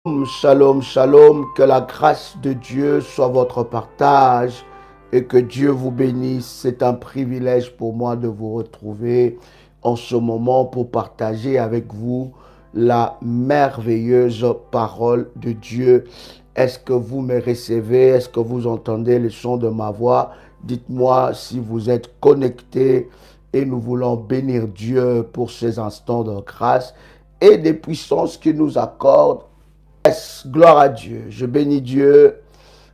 Shalom, shalom, que la grâce de Dieu soit votre partage et que Dieu vous bénisse. C'est un privilège pour moi de vous retrouver en ce moment pour partager avec vous la merveilleuse parole de Dieu. Est-ce que vous me recevez? Est-ce que vous entendez le son de ma voix? Dites-moi si vous êtes connectés et nous voulons bénir Dieu pour ces instants de grâce et des puissances qu'il nous accorde. Yes, gloire à Dieu. Je bénis Dieu.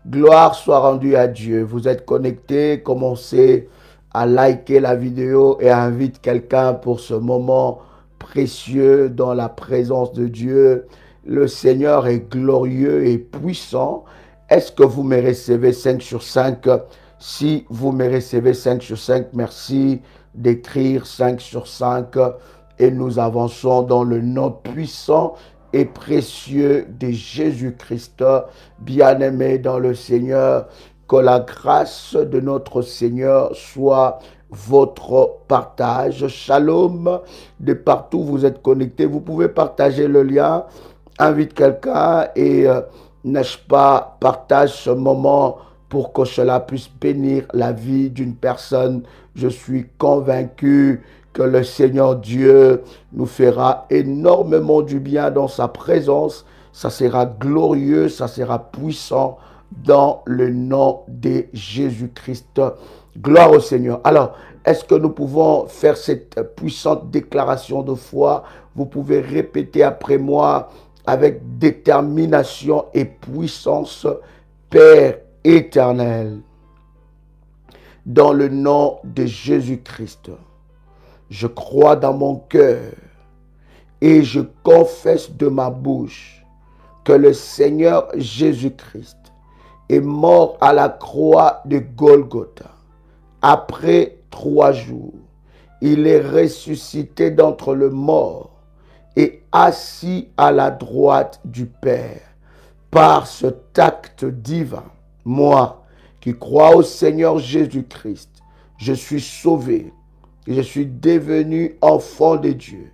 Gloire soit rendue à Dieu. Vous êtes connectés. Commencez à liker la vidéo et invite quelqu'un pour ce moment précieux dans la présence de Dieu. Le Seigneur est glorieux et puissant. Est-ce que vous me recevez 5 sur 5? Si vous me recevez 5 sur 5, merci d'écrire 5 sur 5 et nous avançons dans le nom puissant et précieux de Jésus-Christ, bien-aimé dans le Seigneur. Que la grâce de notre Seigneur soit votre partage. Shalom, de partout où vous êtes connectés. Vous pouvez partager le lien, invite quelqu'un et, n'est-ce pas, partage ce moment pour que cela puisse bénir la vie d'une personne. Je suis convaincu que le Seigneur Dieu nous fera énormément du bien dans sa présence. Ça sera glorieux, ça sera puissant dans le nom de Jésus-Christ. Gloire au Seigneur. Alors, est-ce que nous pouvons faire cette puissante déclaration de foi? Vous pouvez répéter après moi avec détermination et puissance. Père éternel, dans le nom de Jésus-Christ, je crois dans mon cœur et je confesse de ma bouche que le Seigneur Jésus-Christ est mort à la croix de Golgotha. Après 3 jours, il est ressuscité d'entre les morts et assis à la droite du Père. Par cet acte divin, moi qui crois au Seigneur Jésus-Christ, je suis sauvé. Je suis devenu enfant de Dieu,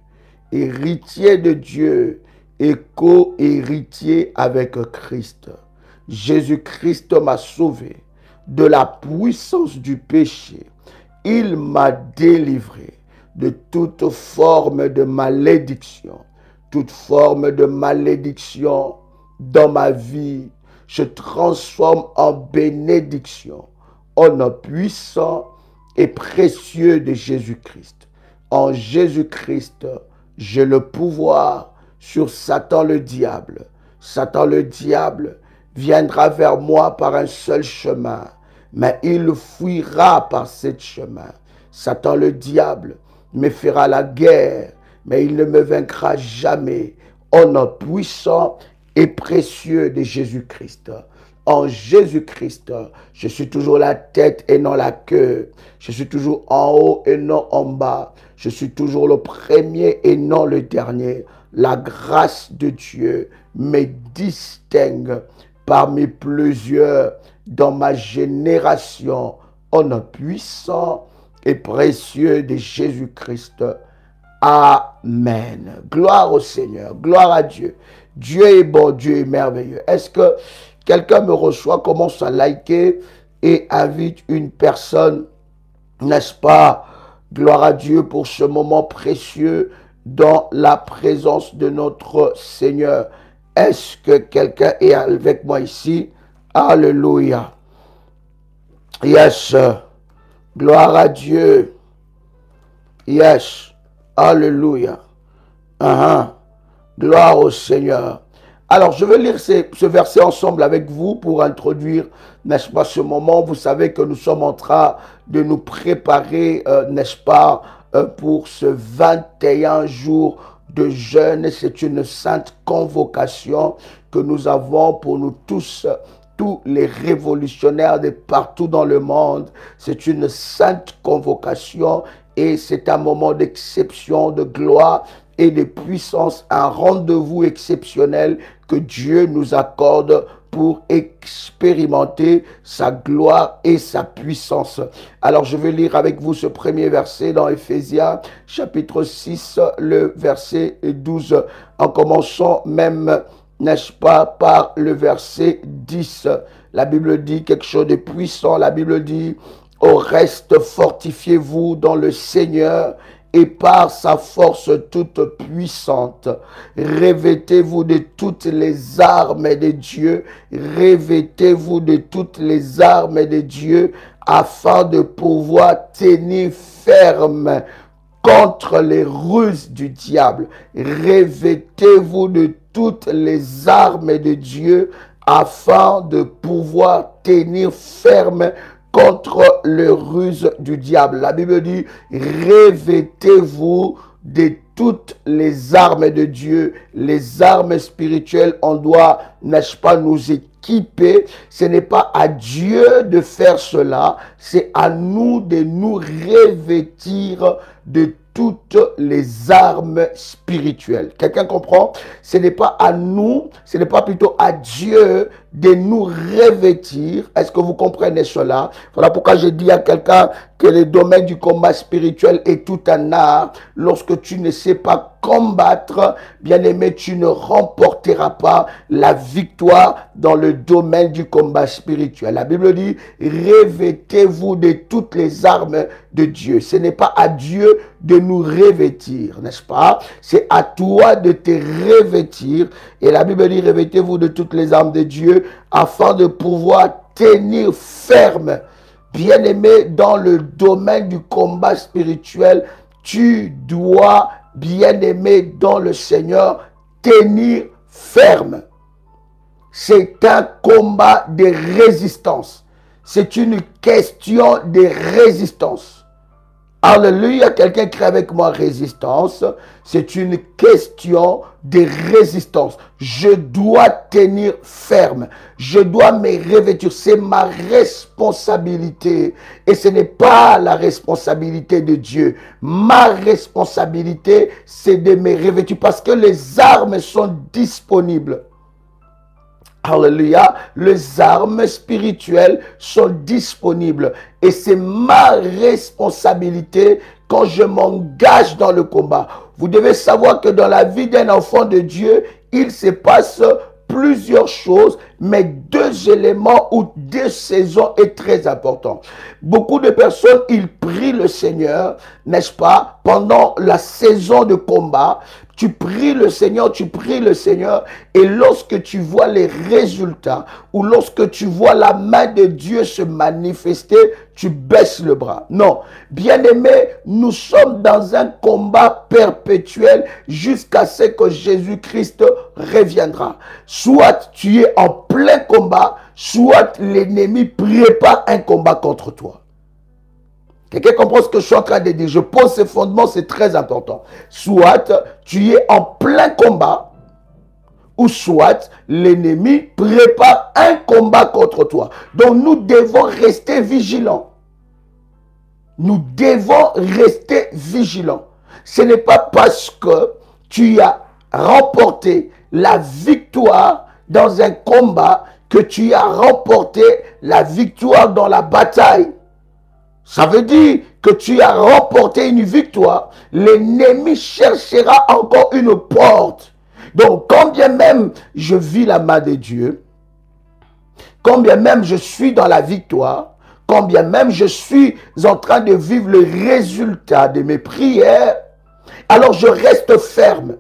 héritier de Dieu et co-héritier avec Christ. Jésus-Christ m'a sauvé de la puissance du péché. Il m'a délivré de toute forme de malédiction. Toute forme de malédiction dans ma vie se transforme en bénédiction. Au nom puissant et précieux de Jésus-Christ. En Jésus-Christ, j'ai le pouvoir sur Satan le diable. Satan le diable viendra vers moi par un seul chemin, mais il fuira par ce chemin. Satan le diable me fera la guerre, mais il ne me vaincra jamais. Au nom puissant et précieux de Jésus-Christ. En Jésus-Christ, je suis toujours la tête et non la queue. Je suis toujours en haut et non en bas. Je suis toujours le premier et non le dernier. La grâce de Dieu me distingue parmi plusieurs dans ma génération. Au nom puissant et précieux de Jésus-Christ. Amen. Gloire au Seigneur. Gloire à Dieu. Dieu est bon, Dieu est merveilleux. Est-ce que quelqu'un me reçoit, commence à liker et invite une personne, n'est-ce pas? Gloire à Dieu pour ce moment précieux dans la présence de notre Seigneur. Est-ce que quelqu'un est avec moi ici? Alléluia. Yes. Gloire à Dieu. Yes. Alléluia. Gloire au Seigneur. Alors, je vais lire ce verset ensemble avec vous pour introduire, n'est-ce pas, ce moment. Vous savez que nous sommes en train de nous préparer, n'est-ce pas, pour ce 21 jours de jeûne. C'est une sainte convocation que nous avons pour nous tous les révolutionnaires de partout dans le monde. C'est une sainte convocation et c'est un moment d'exception, de gloire et de puissance, un rendez-vous exceptionnel que Dieu nous accorde pour expérimenter sa gloire et sa puissance. Alors je vais lire avec vous ce premier verset dans Éphésiens chapitre 6, le verset 12, en commençant même n'est-ce pas, par le verset 10. La Bible dit quelque chose de puissant. La Bible dit, au reste, fortifiez-vous dans le Seigneur et par sa force toute puissante. Revêtez-vous de toutes les armes de Dieu. Revêtez-vous de toutes les armes de Dieu afin de pouvoir tenir ferme contre les ruses du diable. Revêtez-vous de toutes les armes de Dieu afin de pouvoir tenir ferme contre les ruses du diable. La Bible dit, revêtez-vous de toutes les armes de Dieu, les armes spirituelles. On doit, n'est-ce pas, nous équiper. Ce n'est pas à Dieu de faire cela, c'est à nous de nous revêtir de toutes les armes spirituelles. Quelqu'un comprend? Ce n'est pas à nous, ce n'est pas plutôt à Dieu de nous revêtir. Est-ce que vous comprenez cela? Voilà pourquoi je dis à quelqu'un que le domaine du combat spirituel est tout un art. Lorsque tu ne sais pas combattre, bien-aimé, tu ne remporteras pas la victoire dans le domaine du combat spirituel. La Bible dit, revêtez-vous de toutes les armes de Dieu. Ce n'est pas à Dieu de nous revêtir, n'est-ce pas? C'est à toi de te revêtir. Et la Bible dit, revêtez-vous de toutes les armes de Dieu afin de pouvoir tenir ferme. Bien-aimé, dans le domaine du combat spirituel, tu dois, bien-aimé dans le Seigneur, tenir ferme. C'est un combat de résistance. C'est une question de résistance. Alléluia, quelqu'un crie avec moi résistance. C'est une question de résistance. Je dois tenir ferme. Je dois me revêtir. C'est ma responsabilité. Et ce n'est pas la responsabilité de Dieu. Ma responsabilité, c'est de me revêtir parce que les armes sont disponibles. Alléluia, les armes spirituelles sont disponibles et c'est ma responsabilité quand je m'engage dans le combat. Vous devez savoir que dans la vie d'un enfant de Dieu, il se passe plusieurs choses, mais deux éléments ou deux saisons est très important. Beaucoup de personnes, ils prient le Seigneur, n'est-ce pas, pendant la saison de combat. Tu pries le Seigneur, et lorsque tu vois les résultats ou lorsque tu vois la main de Dieu se manifester, tu baisses le bras. Non, bien-aimé, nous sommes dans un combat perpétuel jusqu'à ce que Jésus-Christ reviendra. Soit tu es en plein combat, soit l'ennemi prépare un combat contre toi. Quelqu'un comprend ce que je suis en train de dire? Je pose ces fondements, c'est très important. Soit tu es en plein combat, ou soit l'ennemi prépare un combat contre toi. Donc nous devons rester vigilants. Nous devons rester vigilants. Ce n'est pas parce que tu as remporté la victoire dans un combat que tu as remporté la victoire dans la bataille. Ça veut dire que tu as remporté une victoire. L'ennemi cherchera encore une porte. Donc, quand bien même je vis la main de Dieu, quand bien même je suis dans la victoire, quand bien même je suis en train de vivre le résultat de mes prières, alors je reste ferme.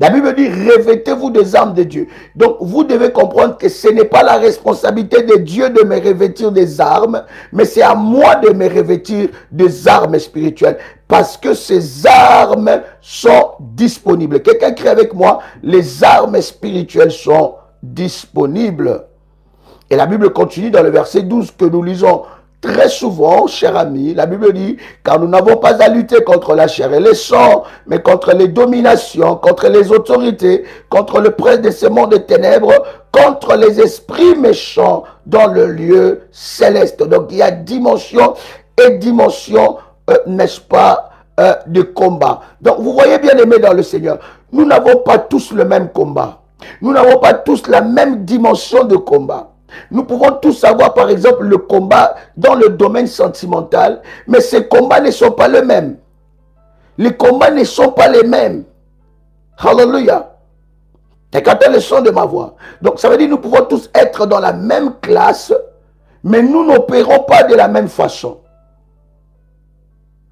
La Bible dit, revêtez-vous des armes de Dieu. Donc, vous devez comprendre que ce n'est pas la responsabilité de Dieu de me revêtir des armes, mais c'est à moi de me revêtir des armes spirituelles. Parce que ces armes sont disponibles. Quelqu'un crie avec moi, les armes spirituelles sont disponibles. Et la Bible continue dans le verset 12 que nous lisons très souvent, cher ami. La Bible dit, car nous n'avons pas à lutter contre la chair et le sang, mais contre les dominations, contre les autorités, contre le prince de ce monde de ténèbres, contre les esprits méchants dans le lieu céleste. Donc il y a dimension et dimension, n'est-ce pas, de combat. Donc vous voyez bien aimé dans le Seigneur, nous n'avons pas tous le même combat. Nous n'avons pas tous la même dimension de combat. Nous pouvons tous avoir par exemple le combat dans le domaine sentimental, mais ces combats ne sont pas les mêmes. Les combats ne sont pas les mêmes. Hallelujah. Et quand le son de ma voix. Donc ça veut dire que nous pouvons tous être dans la même classe, mais nous n'opérons pas de la même façon.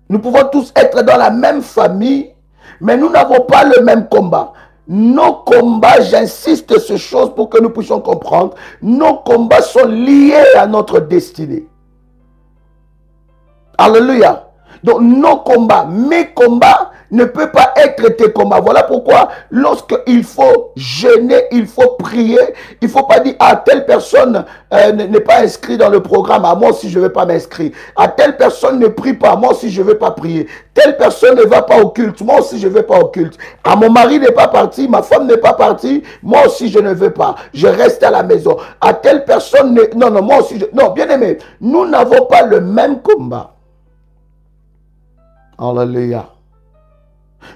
Nous pouvons tous être dans la même famille, mais nous n'avons pas le même combat. Nos combats, j'insiste sur ces choses pour que nous puissions comprendre, nos combats sont liés à notre destinée. Alléluia. Donc nos combats, mes combats ne peuvent pas être tes combats. Voilà pourquoi lorsqu'il faut jeûner, il faut prier, il ne faut pas dire à telle personne n'est pas inscrit dans le programme, à moi aussi je ne vais pas m'inscrire. À telle personne ne prie pas, moi aussi je ne vais pas prier. Telle personne ne va pas au culte, moi aussi je ne vais pas au culte. À mon mari n'est pas parti, ma femme n'est pas partie, moi aussi je ne veux pas. Je reste à la maison. À telle personne, non, moi aussi non, bien aimé, nous n'avons pas le même combat. Alléluia.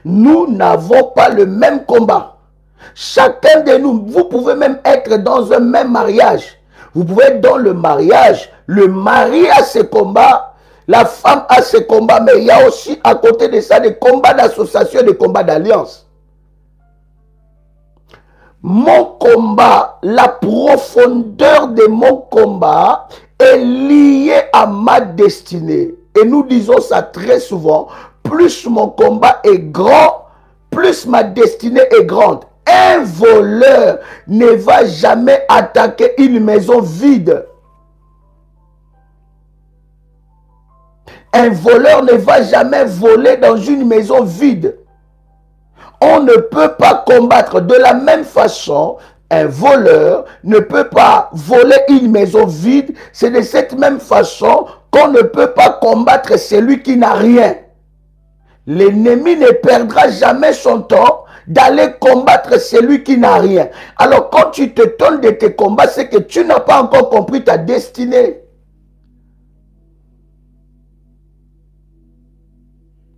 Nous n'avons pas le même combat. Chacun de nous, vous pouvez même être dans un même mariage. Vous pouvez être dans le mariage. Le mari a ses combats, la femme a ses combats, mais il y a aussi à côté de ça des combats d'association, des combats d'alliance. Mon combat, la profondeur de mon combat est liée à ma destinée. Et nous disons ça très souvent, plus mon combat est grand, plus ma destinée est grande. Un voleur ne va jamais attaquer une maison vide. Un voleur ne va jamais voler dans une maison vide. On ne peut pas combattre de la même façon. Un voleur ne peut pas voler une maison vide. C'est de cette même façon qu'on ne peut pas combattre celui qui n'a rien. L'ennemi ne perdra jamais son temps d'aller combattre celui qui n'a rien. Alors quand tu te donnes de tes combats, c'est que tu n'as pas encore compris ta destinée.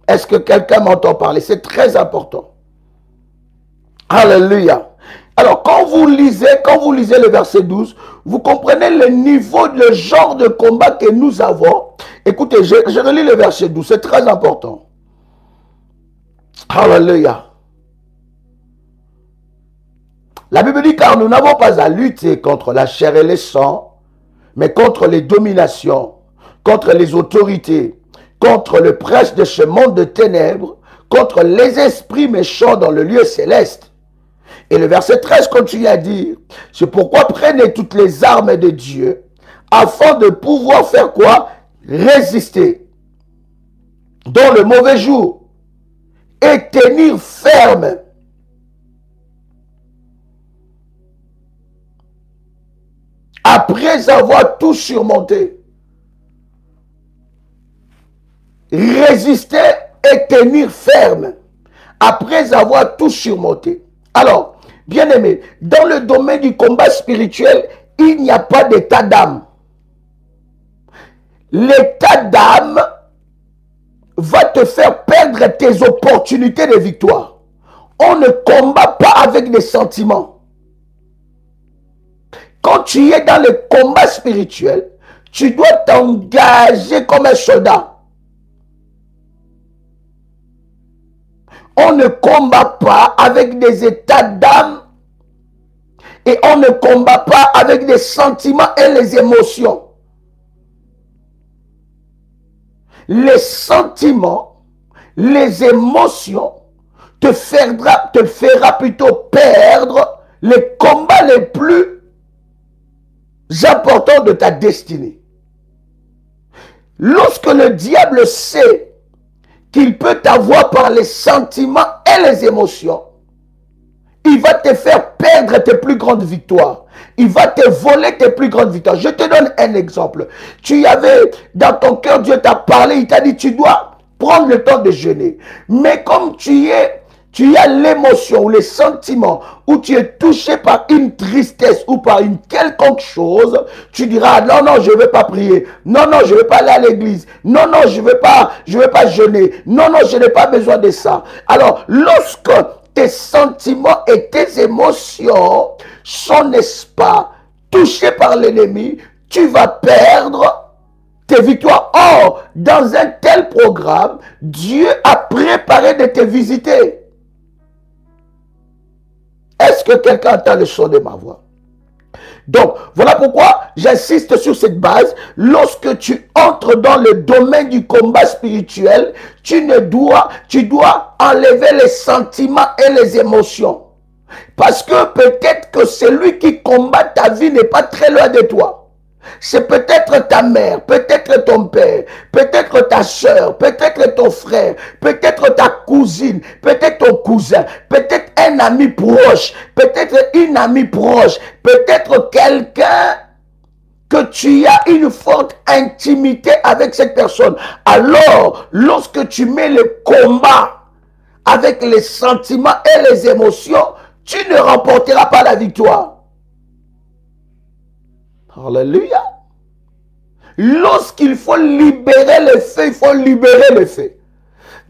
Est-ce que quelqu'un m'entend parler? C'est très important. Alléluia. Alors, quand vous lisez le verset 12, vous comprenez le niveau, le genre de combat que nous avons. Écoutez, je relis le verset 12, c'est très important. Alléluia. La Bible dit, car nous n'avons pas à lutter contre la chair et le sang, mais contre les dominations, contre les autorités, contre le prince de ce monde de ténèbres, contre les esprits méchants dans le lieu céleste. Et le verset 13 continue à dire, c'est pourquoi prenez toutes les armes de Dieu, afin de pouvoir faire quoi? Résister dans le mauvais jour et tenir ferme. Après avoir tout surmonté. Résister et tenir ferme. Après avoir tout surmonté. Alors, bien aimé, dans le domaine du combat spirituel, il n'y a pas d'état d'âme. L'état d'âme va te faire perdre tes opportunités de victoire. On ne combat pas avec des sentiments. Quand tu es dans le combat spirituel, tu dois t'engager comme un soldat. On ne combat pas avec des états d'âme et on ne combat pas avec des sentiments et les émotions. Les sentiments, les émotions te fera plutôt perdre les combats les plus importants de ta destinée. Lorsque le diable sait qu'il peut t'avoir par les sentiments et les émotions, il va te faire perdre tes plus grandes victoires. Il va te voler tes plus grandes victoires. Je te donne un exemple. Tu avais dans ton cœur, Dieu t'a parlé, il t'a dit tu dois prendre le temps de jeûner. Mais comme tu as l'émotion ou les sentiments, ou tu es touché par une tristesse ou par une quelconque chose, tu diras non, non, je ne vais pas prier. Non, non, je ne vais pas aller à l'église. Non, non, je ne vais pas jeûner. Non, non, je n'ai pas besoin de ça. Alors, lorsque tes sentiments et tes émotions sont, n'est-ce pas, touchés par l'ennemi, tu vas perdre tes victoires. Or, dans un tel programme, Dieu a préparé de te visiter. Est-ce que quelqu'un entend le son de ma voix? Donc, voilà pourquoi j'insiste sur cette base. Lorsque tu entres dans le domaine du combat spirituel, tu dois enlever les sentiments et les émotions. Parce que peut-être que celui qui combat ta vie n'est pas très loin de toi. C'est peut-être ta mère, peut-être ton père, peut-être ta soeur, peut-être ton frère, peut-être ta cousine, peut-être ton cousin, peut-être un ami proche, peut-être une amie proche, peut-être quelqu'un que tu as une forte intimité avec cette personne. Alors, lorsque tu mets le combat avec les sentiments et les émotions, tu ne remporteras pas la victoire. Alléluia. Lorsqu'il faut libérer les faits, il faut libérer les faits.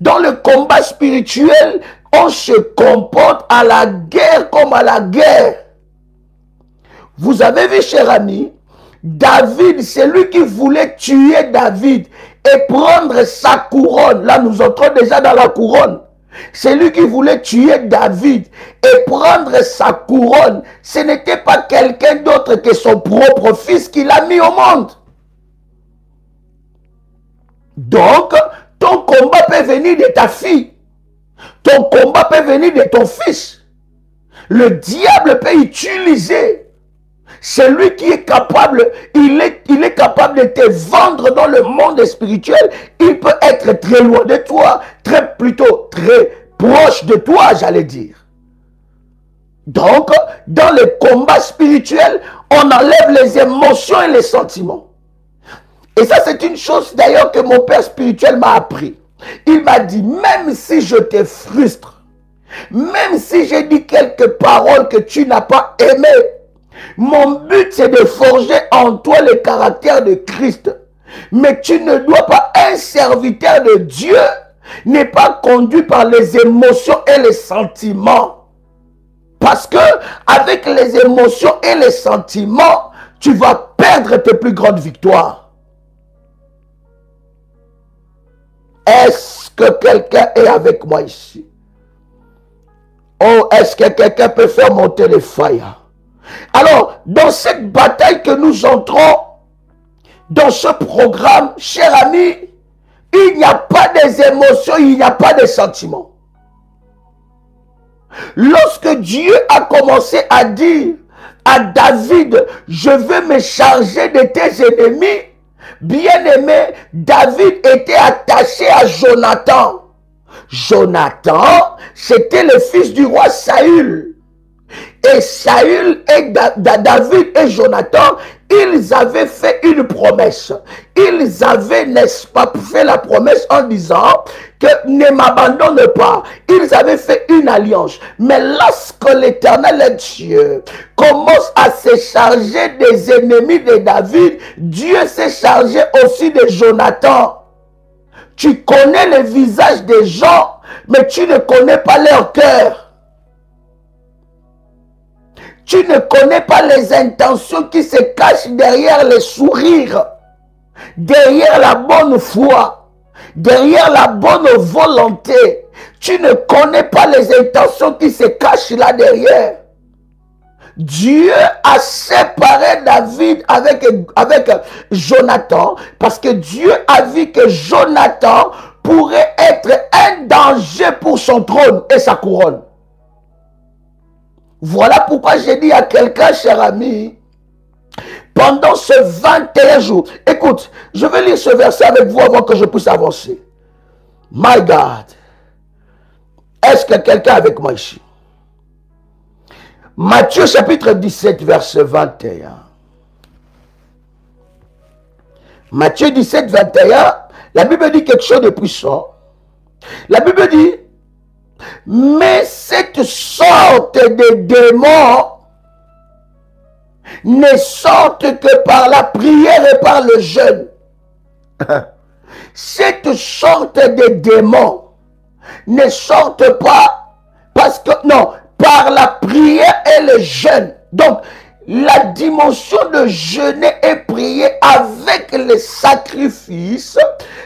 Dans le combat spirituel, on se comporte à la guerre comme à la guerre. Vous avez vu, cher ami, David, c'est lui qui voulait tuer David et prendre sa couronne. Là, nous entrons déjà dans la couronne. C'est lui qui voulait tuer David et prendre sa couronne. Ce n'était pas quelqu'un d'autre que son propre fils qui l'a mis au monde. Donc, ton combat peut venir de ta fille. Ton combat peut venir de ton fils. Le diable peut utiliser. Celui qui est capable, il est capable de te vendre dans le monde spirituel. Il peut être très loin de toi, plutôt très proche de toi, j'allais dire. Donc, dans le combat spirituel, on enlève les émotions et les sentiments. Et ça, c'est une chose d'ailleurs que mon père spirituel m'a appris. Il m'a dit, même si je te frustre, même si j'ai dit quelques paroles que tu n'as pas aimées, mon but, c'est de forger en toi le caractère de Christ. Mais tu ne dois pas, un serviteur de Dieu n'est pas conduit par les émotions et les sentiments. Parce que avec les émotions et les sentiments, tu vas perdre tes plus grandes victoires. Est-ce que quelqu'un est avec moi ici? Oh, est-ce que quelqu'un peut faire monter les fire? Alors, dans cette bataille que nous entrons, dans ce programme, cher ami, il n'y a pas des émotions, il n'y a pas de sentiments. Lorsque Dieu a commencé à dire à David, je veux me charger de tes ennemis, bien-aimé, David était attaché à Jonathan. Jonathan, c'était le fils du roi Saül. Et Saül et David et Jonathan, ils avaient fait une promesse. Ils avaient, n'est-ce pas, fait la promesse en disant que ne m'abandonne pas. Ils avaient fait une alliance. Mais lorsque l'Éternel Dieu commence à se charger des ennemis de David, Dieu s'est chargé aussi de Jonathan. Tu connais le visage des gens, mais tu ne connais pas leur cœur. Tu ne connais pas les intentions qui se cachent derrière les sourires, derrière la bonne foi, derrière la bonne volonté. Tu ne connais pas les intentions qui se cachent là derrière. Dieu a séparé David avec Jonathan parce que Dieu a vu que Jonathan pourrait être un danger pour son trône et sa couronne. Voilà pourquoi j'ai dit à quelqu'un, cher ami, pendant ce 21 jours, écoute, je vais lire ce verset avec vous avant que je puisse avancer. My God, est-ce que quelqu'un est avec moi ici? Matthieu chapitre 17, verset 21. Matthieu 17, 21, la Bible dit quelque chose de puissant. La Bible dit, mais cette sorte de démons ne sortent que par la prière et par le jeûne. Cette sorte de démons ne sortent pas parce que, non, par la prière et le jeûne. Donc, la dimension de jeûner et prier avec les sacrifices,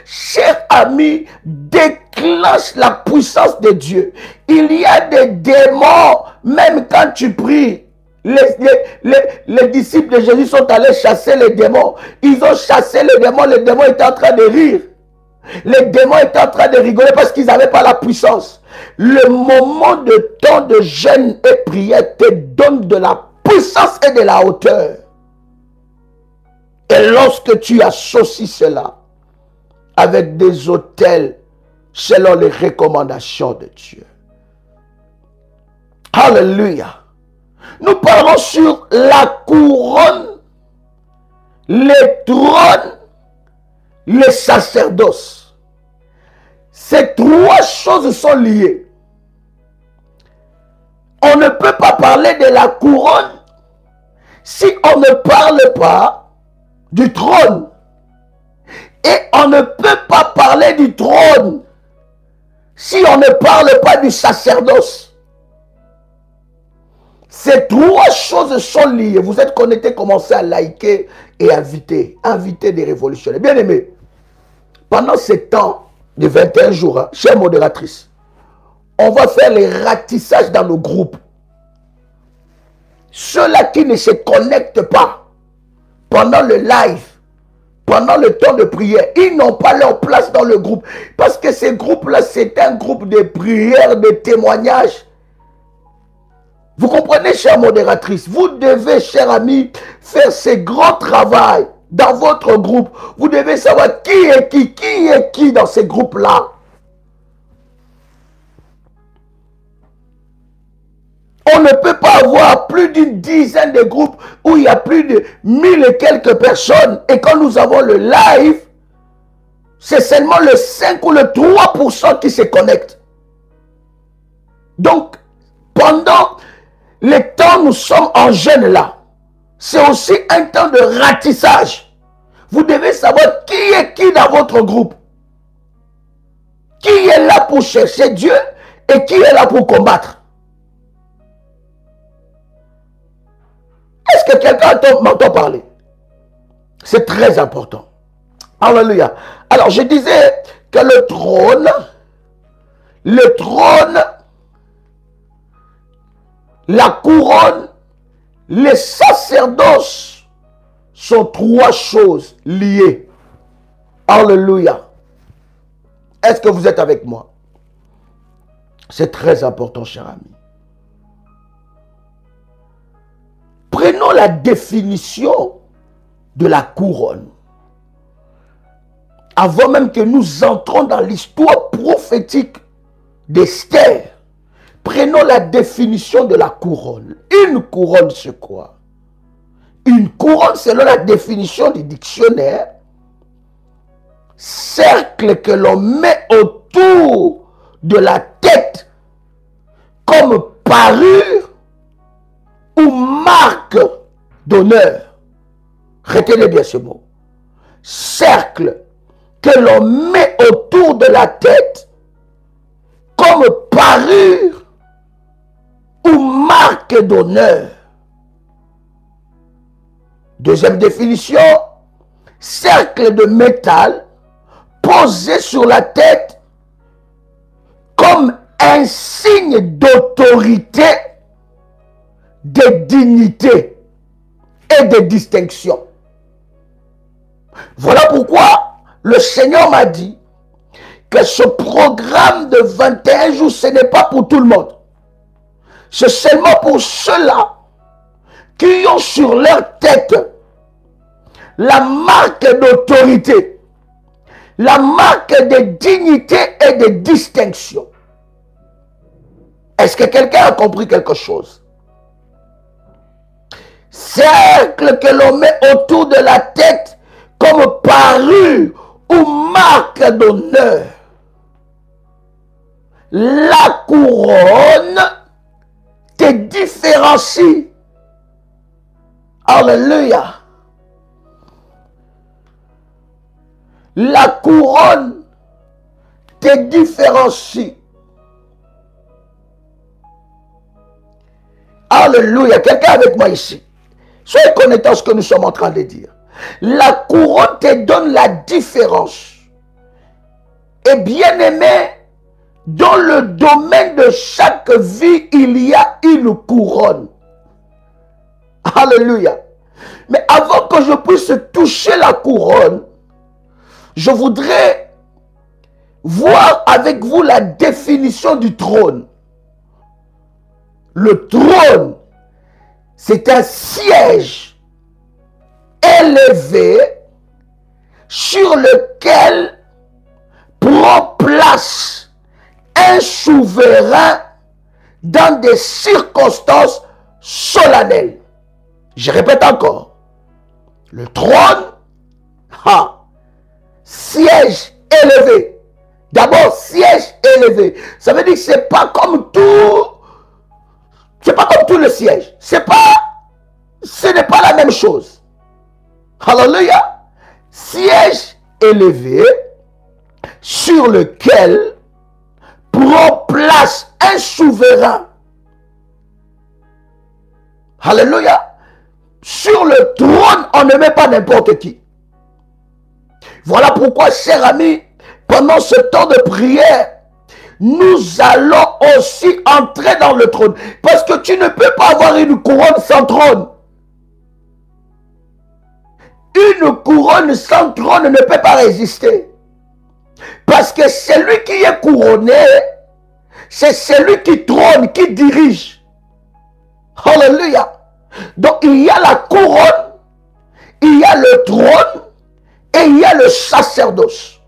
cher ami, déclenche la puissance de Dieu. Il y a des démons, même quand tu pries. Les disciples de Jésus sont allés chasser les démons. Ils ont chassé les démons étaient en train de rire. Les démons étaient en train de rigoler parce qu'ils n'avaient pas la puissance. Le moment de temps de jeûne et prière te donne de la puissance et de la hauteur. Et lorsque tu associes cela avec des autels selon les recommandations de Dieu. Alléluia. Nous parlons sur la couronne, les trônes, les sacerdoces. Ces trois choses sont liées. On ne peut pas parler de la couronne si on ne parle pas du trône. Et on ne peut pas parler du trône si on ne parle pas du sacerdoce. Ces trois choses sont liées. Vous êtes connectés, commencez à liker et inviter. Inviter des révolutionnaires. Bien aimés, pendant ces temps de 21 jours, hein, chère modératrice, on va faire les ratissages dans nos groupes. Ceux-là qui ne se connectent pas pendant le live, pendant le temps de prière, ils n'ont pas leur place dans le groupe. Parce que ces groupes-là, c'est un groupe de prière, de témoignages. Vous comprenez, chère modératrice, vous devez, cher ami, faire ce grand travail dans votre groupe. Vous devez savoir qui est qui dans ces groupes-là. On ne peut pas avoir plus d'une dizaine de groupes où il y a plus de 1000 et quelques personnes. Et quand nous avons le live, c'est seulement le 5 ou le 3% qui se connectent. Donc, pendant le temps où nous sommes en jeûne là, c'est aussi un temps de ratissage. Vous devez savoir qui est qui dans votre groupe. Qui est là pour chercher Dieu et qui est là pour combattre. Est-ce que quelqu'un m'entend parler? C'est très important. Alléluia. Alors je disais que le trône, la couronne, les sacerdoces sont trois choses liées. Alléluia. Est-ce que vous êtes avec moi? C'est très important, cher ami. Prenons la définition de la couronne. Avant même que nous entrons dans l'histoire prophétique d'Esther, prenons la définition de la couronne. Une couronne, c'est quoi? Une couronne, selon la définition du dictionnaire, cercle que l'on met autour de la tête comme parure ou marque d'honneur. Retenez bien ce mot. Cercle que l'on met autour de la tête comme parure ou marque d'honneur. Deuxième définition, cercle de métal posé sur la tête comme un signe d'autorité, de dignité et de distinction. Voilà pourquoi le Seigneur m'a dit que ce programme de 21 jours, ce n'est pas pour tout le monde. C'est seulement pour ceux-là qui ont sur leur tête la marque d'autorité, la marque de dignité et de distinction. Est-ce que quelqu'un a compris quelque chose? Cercle que l'on met autour de la tête comme parure ou marque d'honneur. La couronne te différencie. Alléluia. La couronne te différencie. Alléluia. Quelqu'un avec moi ici. Soyez connectés à ce que nous sommes en train de dire. La couronne te donne la différence. Et bien aimé, dans le domaine de chaque vie, il y a une couronne. Alléluia. Mais avant que je puisse toucher la couronne, je voudrais voir avec vous la définition du trône. Le trône, c'est un siège élevé sur lequel prend place un souverain dans des circonstances solennelles. Je répète encore. Le trône, siège élevé. D'abord, siège élevé. Ça veut dire que c'est pas comme tout. C'est pas comme tout le siège. Ce n'est pas la même chose. Alléluia. Siège élevé sur lequel prend place un souverain. Alléluia. Sur le trône, on ne met pas n'importe qui. Voilà pourquoi, chers amis, pendant ce temps de prière, nous allons aussi entrer dans le trône. Parce que tu ne peux pas avoir une couronne sans trône. Une couronne sans trône ne peut pas résister. Parce que celui qui est couronné, c'est celui qui trône, qui dirige. Alléluia. Donc il y a la couronne, il y a le trône et il y a le sacerdoce.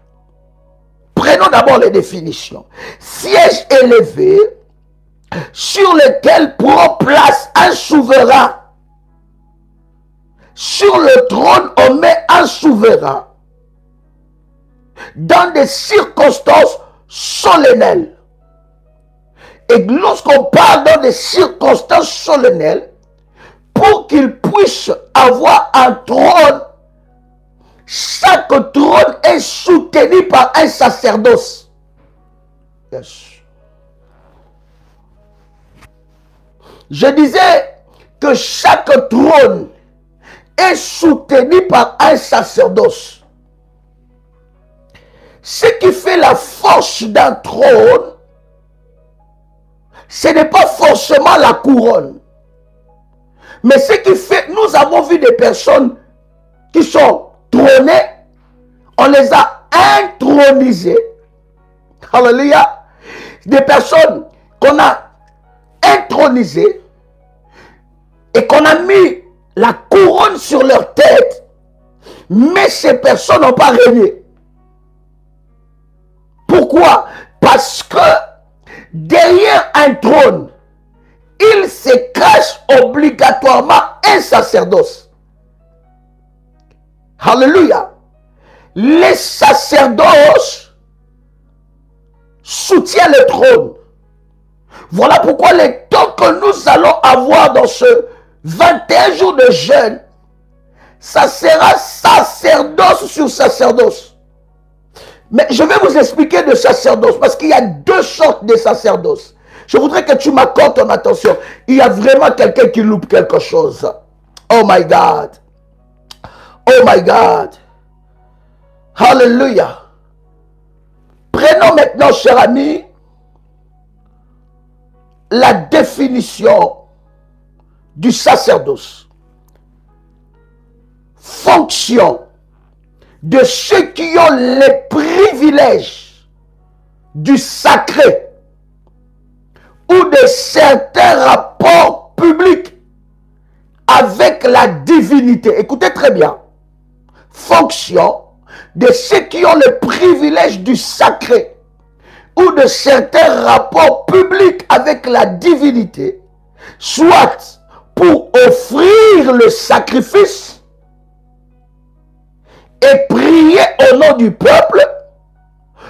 Prenons d'abord les définitions. Siège élevé sur lequel prend place un souverain. Sur le trône, on met un souverain dans des circonstances solennelles. Et lorsqu'on parle dans des circonstances solennelles, pour qu'il puisse avoir un trône, chaque trône est soutenu par un sacerdoce. Yes. Je disais que chaque trône est soutenu par un sacerdoce. Ce qui fait la force d'un trône, ce n'est pas forcément la couronne. Mais ce qui fait, nous avons vu des personnes qui sont trônées, on les a intronisées. Alléluia. Des personnes qu'on a intronisées et qu'on a mis la couronne sur leur tête, mais ces personnes n'ont pas régné. Pourquoi? Parce que derrière un trône, il se cache obligatoirement un sacerdoce. Alléluia. Les sacerdoces soutiennent le trône. Voilà pourquoi les temps que nous allons avoir dans ce 21 jours de jeûne, ça sera sacerdoce sur sacerdoce. Mais je vais vous expliquer de sacerdoce parce qu'il y a deux sortes de sacerdoce. Je voudrais que tu m'accordes ton attention. Il y a vraiment quelqu'un qui loupe quelque chose. Oh my God. Oh my God. Alléluia. Prenons maintenant, cher ami, la définition du sacerdoce. Fonction de ceux qui ont les privilèges du sacré ou de certains rapports publics avec la divinité. Écoutez très bien. Fonction de ceux qui ont le privilège du sacré ou de certains rapports publics avec la divinité, soit pour offrir le sacrifice et prier au nom du peuple,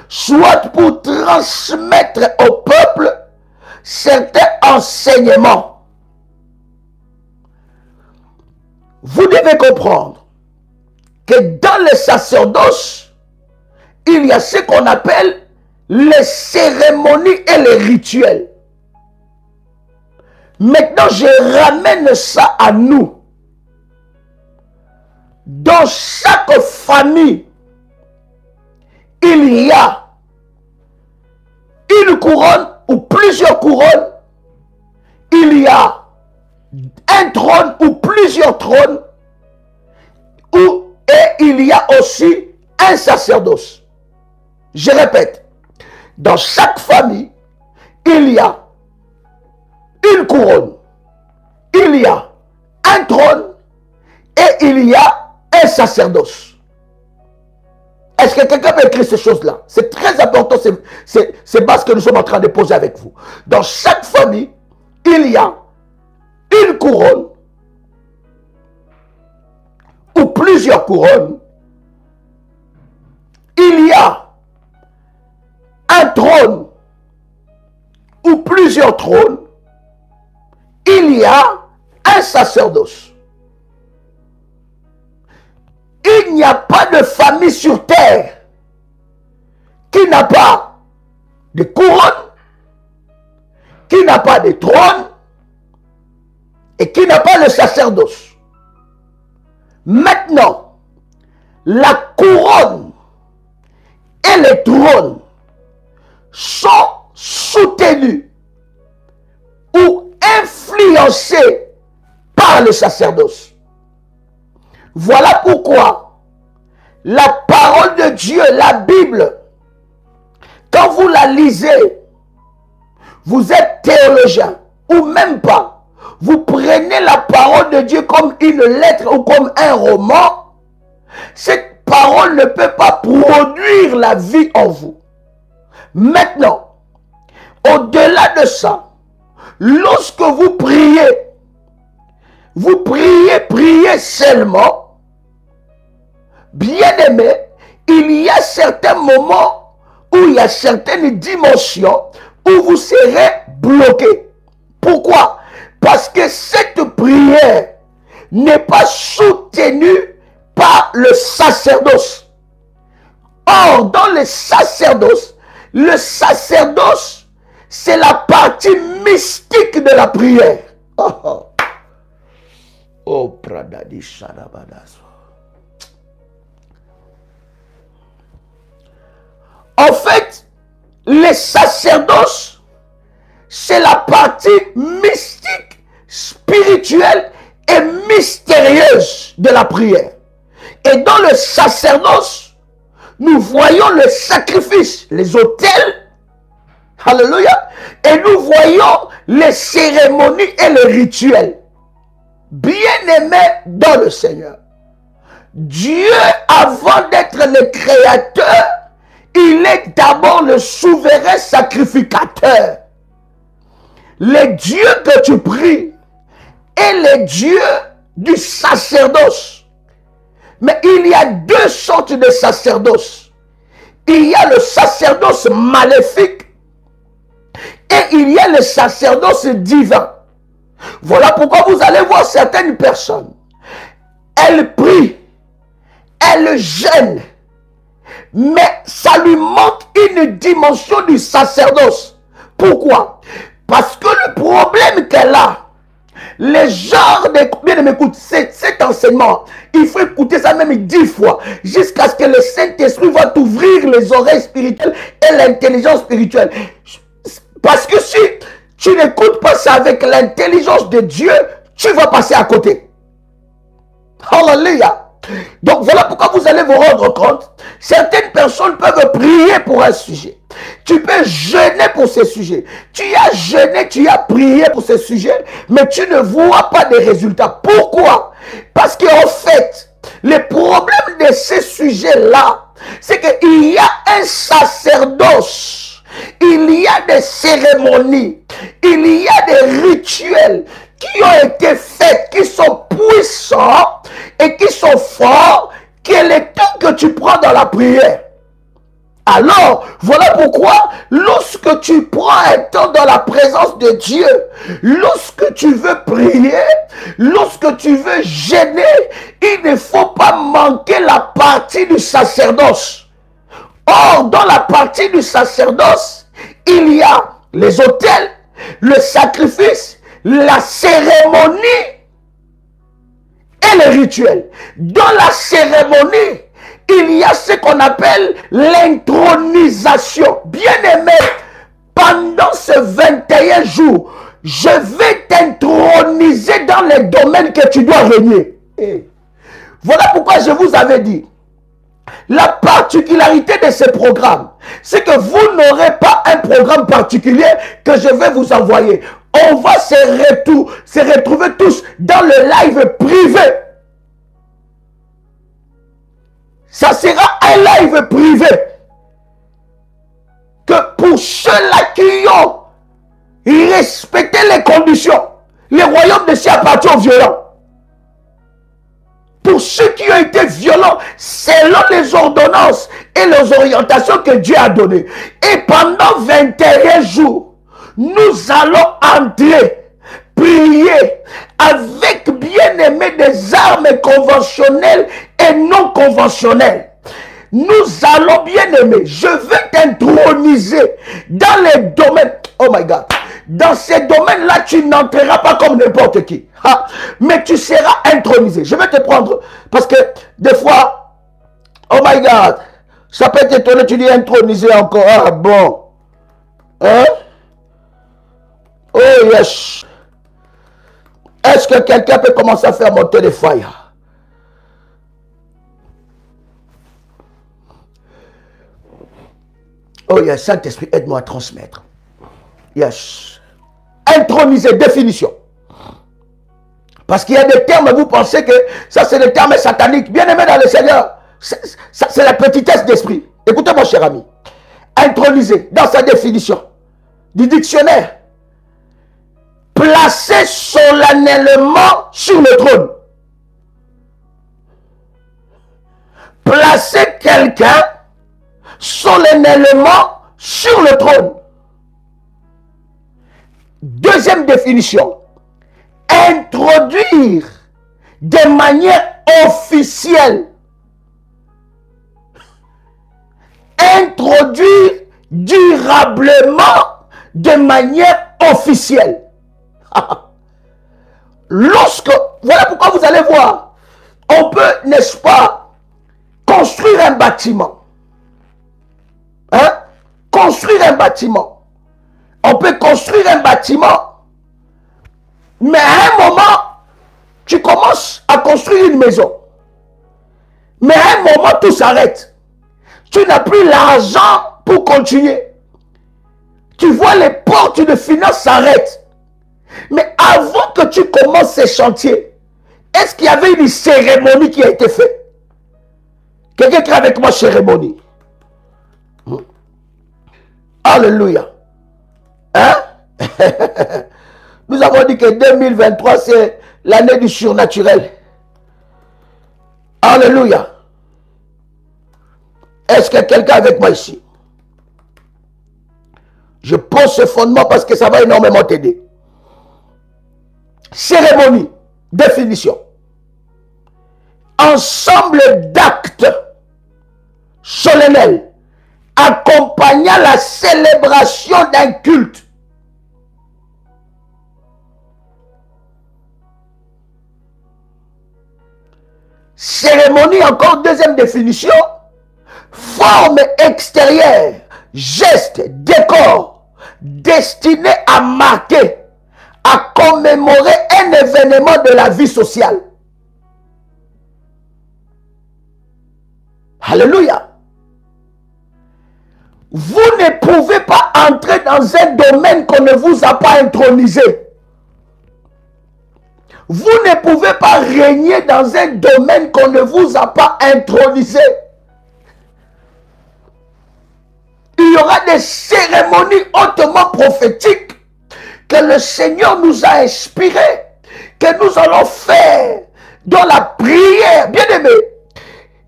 soit pour transmettre au peuple certains enseignements. Vous devez comprendre que dans le sacerdoce, il y a ce qu'on appelle les cérémonies et les rituels. Maintenant, je ramène ça à nous. dans chaque famille, il y a une couronne ou plusieurs couronnes, il y a un trône ou plusieurs trônes, et il y a aussi un sacerdoce. Je répète, dans chaque famille, il y a une couronne, il y a un trône et il y a un sacerdoce. Est-ce que quelqu'un peut écrire ces choses-là? C'est très important, c'est bas ce que nous sommes en train de poser avec vous. Dans chaque famille, il y a une couronne ou plusieurs couronnes. Il y a un trône ou plusieurs trônes. Il y a un sacerdoce. Il n'y a pas de famille sur terre qui n'a pas de couronne, qui n'a pas de trône et qui n'a pas le sacerdoce. Maintenant, la couronne et les trônes sont soutenus ou influencés par le sacerdoce. Voilà pourquoi la parole de Dieu, la Bible, quand vous la lisez, vous êtes théologien ou même pas, vous prenez la parole de Dieu comme une lettre ou comme un roman, cette parole ne peut pas produire la vie en vous. Maintenant, au-delà de ça, lorsque vous priez seulement, bien-aimé, il y a certains moments où il y a certaines dimensions où vous serez bloqué. Pourquoi? Parce que cette prière n'est pas soutenue par le sacerdoce. Or, dans le sacerdoce, c'est la partie mystique de la prière. Oh, Pradadi Sharabadas. En fait, les sacerdoces, c'est la partie mystique, spirituelle et mystérieuse de la prière. Et dans le sacerdoce, nous voyons le sacrifice, les autels, alléluia, et nous voyons les cérémonies et les rituels. Bien-aimés dans le Seigneur, Dieu, avant d'être le créateur, il est d'abord le souverain sacrificateur. Le Dieu que tu pries est le Dieu du sacerdoce. Mais il y a deux sortes de sacerdoce. Il y a le sacerdoce maléfique et il y a le sacerdoce divin. Voilà pourquoi vous allez voir certaines personnes. Elles prient, elles jeûnent, mais ça lui manque une dimension du sacerdoce. Pourquoi? Parce que le problème qu'elle a, les genres de... Bien, écoute, cet enseignement, il faut écouter ça même 10 fois, jusqu'à ce que le Saint-Esprit va t'ouvrir les oreilles spirituelles et l'intelligence spirituelle. Parce que si tu n'écoutes pas ça avec l'intelligence de Dieu, tu vas passer à côté. Alléluia. Donc voilà pourquoi vous allez vous rendre compte, certaines personnes peuvent prier pour un sujet. Tu peux jeûner pour ce sujet. Tu as jeûné, tu as prié pour ce sujet, mais tu ne vois pas de résultats. Pourquoi? Parce qu'en fait, le problème de ces sujets-là, c'est qu'il y a un sacerdoce, il y a des cérémonies, il y a des rituels qui ont été faits, qui sont puissants et qui sont forts, qui est le temps que tu prends dans la prière. Alors, voilà pourquoi, lorsque tu prends un temps dans la présence de Dieu, lorsque tu veux prier, lorsque tu veux jeûner, il ne faut pas manquer la partie du sacerdoce. Or, dans la partie du sacerdoce, il y a les autels, le sacrifice, la cérémonie et les rituel. Dans la cérémonie, il y a ce qu'on appelle l'intronisation. Bien-aimé, pendant ces 21 jours, je vais t'introniser dans les domaines que tu dois régner. Et voilà pourquoi je vous avais dit, la particularité de ce programme, c'est que vous n'aurez pas un programme particulier que je vais vous envoyer. On va se retrouver tous dans le live privé. Ça sera un live privé. Que pour ceux-là qui ont respecté les conditions, le royaume de cieux appartient aux violents. Pour ceux qui ont été violents, selon les ordonnances et les orientations que Dieu a données. Et pendant 21 jours, nous allons entrer, prier avec bien-aimé des armes conventionnelles et non conventionnelles. Nous allons, bien-aimé, je vais t'introniser dans les domaines. Oh my God. Dans ces domaines-là, tu n'entreras pas comme n'importe qui. Ha. Mais tu seras intronisé. Je vais te prendre. Parce que des fois, oh my God, ça peut t'étonner, tu dis intronisé encore. Ah bon. Hein? Oh yes. Est-ce que quelqu'un peut commencer à faire monter les fire? Oh yes, Saint-Esprit, aide-moi à transmettre. Yes. Introniser, définition. Parce qu'il y a des termes, vous pensez que ça c'est des termes sataniques. Bien aimé dans le Seigneur, c'est la petitesse d'esprit. Écoutez mon cher ami. Introniser, dans sa définition du dictionnaire. Placer solennellement sur le trône. Placer quelqu'un solennellement sur le trône. Deuxième définition, introduire de manière officielle. Introduire durablement de manière officielle. Voilà pourquoi vous allez voir, on peut, n'est-ce pas, construire un bâtiment. Hein? Construire un bâtiment. On peut construire un bâtiment, mais à un moment, tu commences à construire une maison. Mais à un moment, tout s'arrête. Tu n'as plus l'argent pour continuer. Tu vois, les portes de finance s'arrêtent. Mais avant que tu commences ces chantiers, est-ce qu'il y avait une cérémonie qui a été faite? Quelqu'un qui est avec moi, cérémonie. Alléluia. Hein? Nous avons dit que 2023, c'est l'année du surnaturel. Alléluia. Est-ce que quelqu'un avec moi ici? Je pose ce fondement parce que ça va énormément t'aider. Cérémonie, définition. Ensemble d'actes solennels accompagnant la célébration d'un culte. Cérémonie, encore deuxième définition, forme extérieure, geste, décor, destiné à marquer, à commémorer un événement de la vie sociale. Alléluia. Vous ne pouvez pas entrer dans un domaine qu'on ne vous a pas intronisé. Vous ne pouvez pas régner dans un domaine qu'on ne vous a pas intronisé. Il y aura des cérémonies hautement prophétiques que le Seigneur nous a inspirées, que nous allons faire dans la prière. Bien-aimé,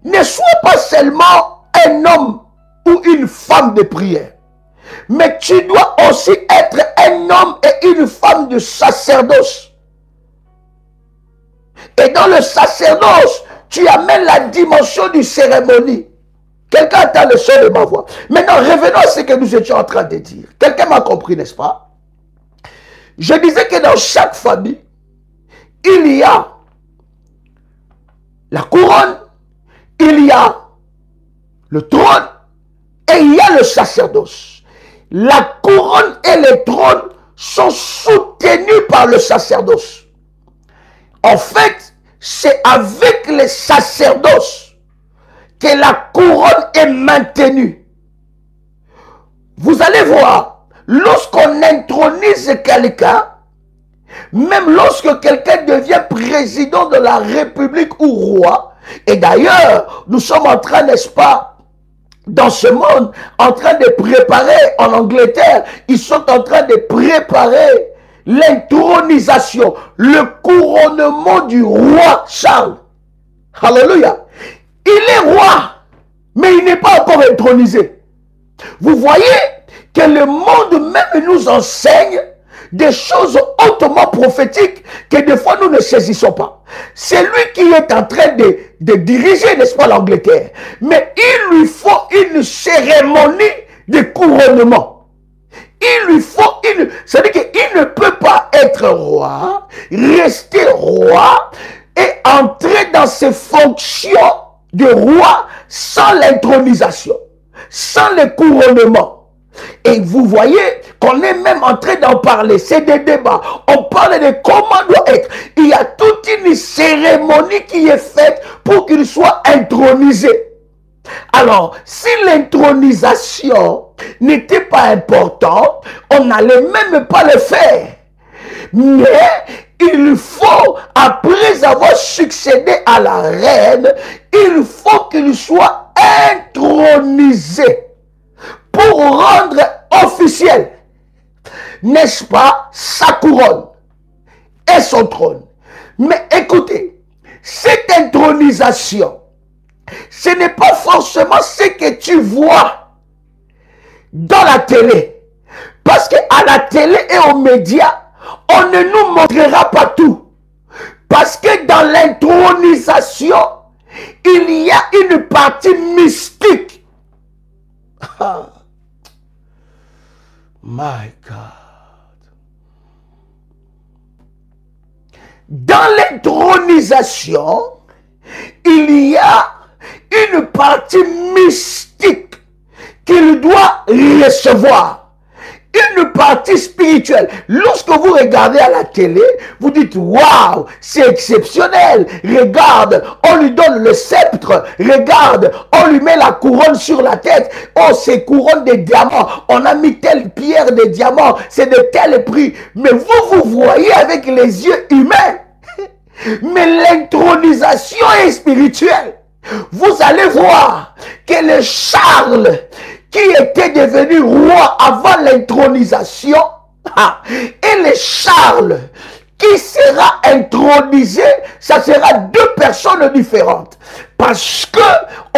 ne sois pas seulement un homme ou une femme de prière, mais tu dois aussi être un homme et une femme de sacerdoce. Et dans le sacerdoce, tu amènes la dimension du cérémonie. Quelqu'un entend le son de ma voix. Maintenant, revenons à ce que nous étions en train de dire. Quelqu'un m'a compris, n'est-ce pas? Je disais que dans chaque famille, il y a la couronne, il y a le trône et il y a le sacerdoce. La couronne et le trône sont soutenus par le sacerdoce. En fait, c'est avec le sacerdoce que la couronne est maintenue. Vous allez voir, lorsqu'on intronise quelqu'un, même lorsque quelqu'un devient président de la République ou roi, et d'ailleurs, nous sommes en train, n'est-ce pas, dans ce monde, en train de préparer, en Angleterre, ils sont en train de préparer l'intronisation, le couronnement du roi Charles. Alléluia. Il est roi, mais il n'est pas encore intronisé. Vous voyez que le monde même nous enseigne des choses hautement prophétiques que des fois nous ne saisissons pas. C'est lui qui est en train de diriger, n'est-ce pas, l'Angleterre. Mais il lui faut une cérémonie de couronnement. Il lui faut une... C'est-à-dire qu'il ne peut pas être roi, rester roi et entrer dans ses fonctions de roi sans l'intronisation, sans le couronnement. Et vous voyez qu'on est même en train d'en parler. C'est des débats. On parle de comment doit être. Il y a toute une cérémonie qui est faite pour qu'il soit intronisé. Alors, si l'intronisation n'était pas importante, on n'allait même pas le faire. Mais il faut, après avoir succédé à la reine, il faut qu'il soit intronisé pour rendre officiel, n'est-ce pas, sa couronne et son trône. Mais écoutez, cette intronisation, ce n'est pas forcément ce que tu vois dans la télé. Parce qu'à la télé et aux médias, on ne nous montrera pas tout. Parce que dans l'intronisation, il y a une partie mystique. My God. Dans l'intronisation, il y a une partie mystique qu'il doit recevoir. Une partie spirituelle. Lorsque vous regardez à la télé, vous dites, waouh, c'est exceptionnel. Regarde, on lui donne le sceptre. Regarde, on lui met la couronne sur la tête. Oh, c'est couronne de diamants. On a mis telle pierre de diamants. C'est de tel prix. Mais vous voyez avec les yeux humains. Mais l'intronisation est spirituelle. Vous allez voir que le Charles qui était devenu roi avant l'intronisation, et le Charles qui sera intronisé, ça sera deux personnes différentes. Parce que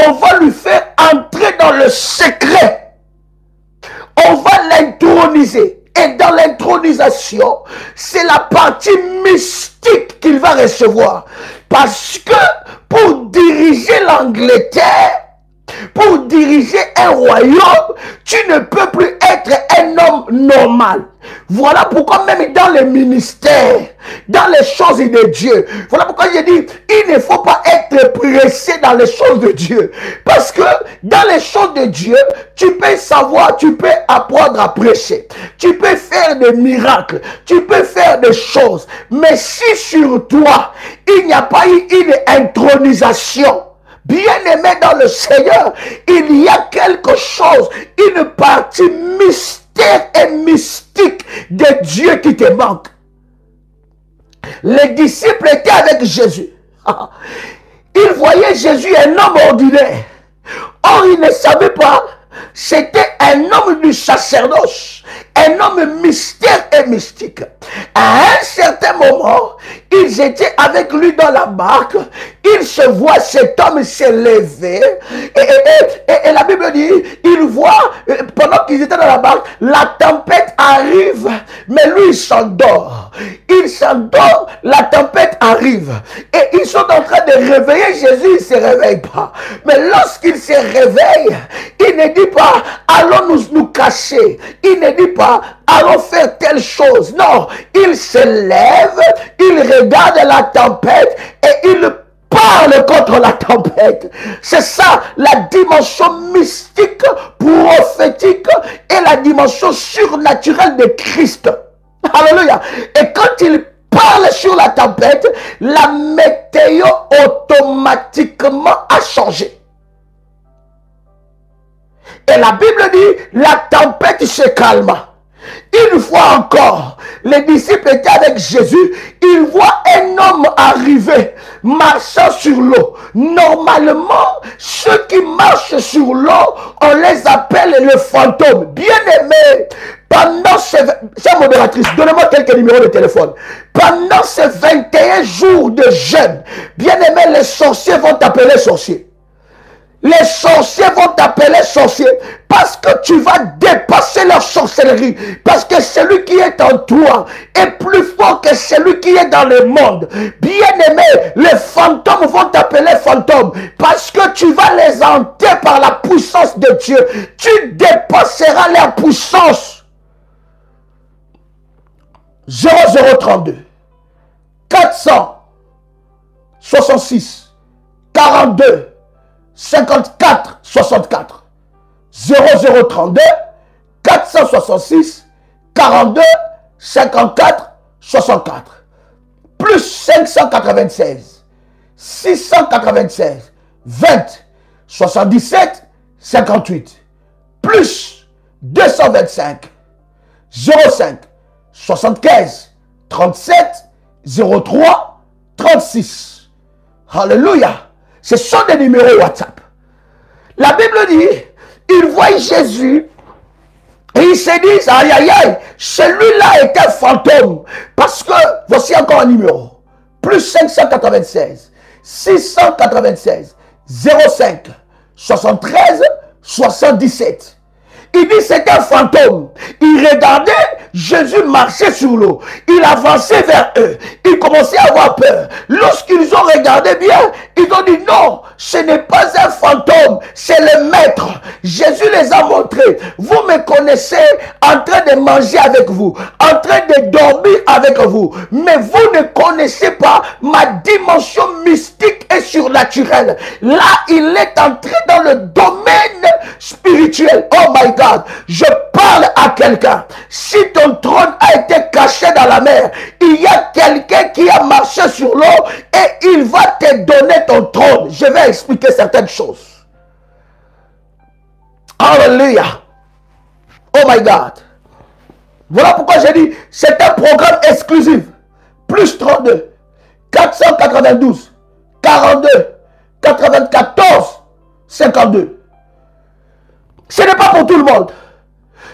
on va lui faire entrer dans le secret. On va l'introniser. Et dans l'intronisation, c'est la partie mystique qu'il va recevoir. Parce que pour diriger l'Angleterre, pour diriger un royaume, tu ne peux plus être un homme normal. Voilà pourquoi même dans les ministères, dans les choses de Dieu, voilà pourquoi j'ai dit, il ne faut pas être pressé dans les choses de Dieu. Parce que dans les choses de Dieu, tu peux savoir, tu peux apprendre à prêcher. Tu peux faire des miracles, tu peux faire des choses. Mais si sur toi, il n'y a pas eu une intronisation, bien-aimé dans le Seigneur, il y a quelque chose, une partie mystère et mystique de Dieu qui te manque. Les disciples étaient avec Jésus. Ils voyaient Jésus un homme ordinaire. Or, ils ne savaient pas, c'était un homme du sacerdoce, un homme mystère et mystique. À un certain moment, ils étaient avec lui dans la barque. Il se voit cet homme s'élever. Et la Bible dit, il voit, pendant qu'ils étaient dans la barque, la tempête arrive, mais lui il s'endort. Il s'endort, la tempête arrive. Et ils sont en train de réveiller Jésus, il ne se réveille pas. Mais lorsqu'il se réveille, il ne dit pas, allons nous cacher. Il ne dit pas, allons faire telle chose. Non, il se lève, il regarde la tempête et il part parle contre la tempête. C'est ça la dimension mystique, prophétique et la dimension surnaturelle de Christ. Alléluia. Et quand il parle sur la tempête, la météo automatiquement a changé. Et la Bible dit, la tempête se calma. Une fois encore, les disciples étaient avec Jésus. Ils voient un homme arriver, marchant sur l'eau. Normalement, ceux qui marchent sur l'eau, on les appelle le fantôme. Bien-aimés, pendant chère modératrice, donnez-moi quelques numéros de téléphone. Pendant ces 21 jours de jeûne, bien-aimés, les sorciers vont t'appeler sorcier. Les sorciers vont t'appeler sorcier parce que tu vas dépasser leur sorcellerie. Parce que celui qui est en toi est plus fort que celui qui est dans le monde. Bien-aimé, les fantômes vont t'appeler fantôme parce que tu vas les hanter par la puissance de Dieu. Tu dépasseras leur puissance. 0032 466 42 54 64 0032 466 42 54 64 plus 596 696 20 77 58 plus 225 05 75 37 03 36. Alléluia. Ce sont des numéros WhatsApp. La Bible dit, ils voient Jésus et ils se disent, aïe aïe aïe, celui-là est un fantôme. Parce que, voici encore un numéro. Plus 596, 696, 05, 73, 77. Il dit c'est un fantôme. Il regardait Jésus marcher sur l'eau. Il avançait vers eux. Ils commençaient à avoir peur. Lorsqu'ils ont regardé bien, ils ont dit non, ce n'est pas un fantôme, c'est le maître. Jésus les a montrés. Vous me connaissez en train de manger avec vous, en train de dormir avec vous. Mais vous ne connaissez pas ma dimension mystique et surnaturelle. Là, il est entré dans le domaine spirituel. Oh my God. Je parle à quelqu'un. Si ton trône a été caché dans la mer, il y a quelqu'un qui a marché sur l'eau et il va te donner ton trône. Je vais expliquer certaines choses. Alléluia. Oh my God. Voilà pourquoi j'ai dit, c'est un programme exclusif. Plus 32, 492, 42, 94, 52. Ce n'est pas pour tout le monde.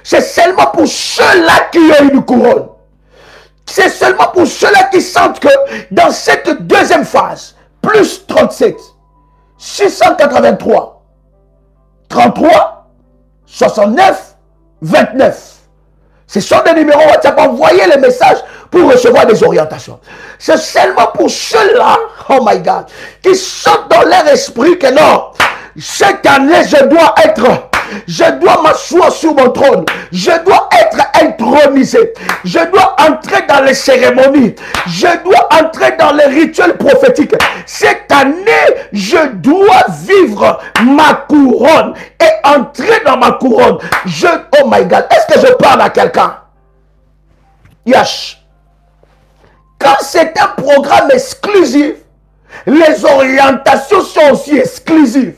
C'est seulement pour ceux-là qui ont une couronne. C'est seulement pour ceux-là qui sentent que dans cette deuxième phase, plus 37, 683, 33, 69, 29. Ce sont des numéros WhatsApp. Envoyez les messages pour recevoir des orientations. C'est seulement pour ceux-là, oh my God, qui sentent dans leur esprit que non, cette année je dois m'asseoir sur mon trône. Je dois être intronisé. Je dois entrer dans les cérémonies. Je dois entrer dans les rituels prophétiques. Cette année, je dois vivre ma couronne et entrer dans ma couronne. Oh my God, est-ce que je parle à quelqu'un? Yes. Quand c'est un programme exclusif, les orientations sont aussi exclusives.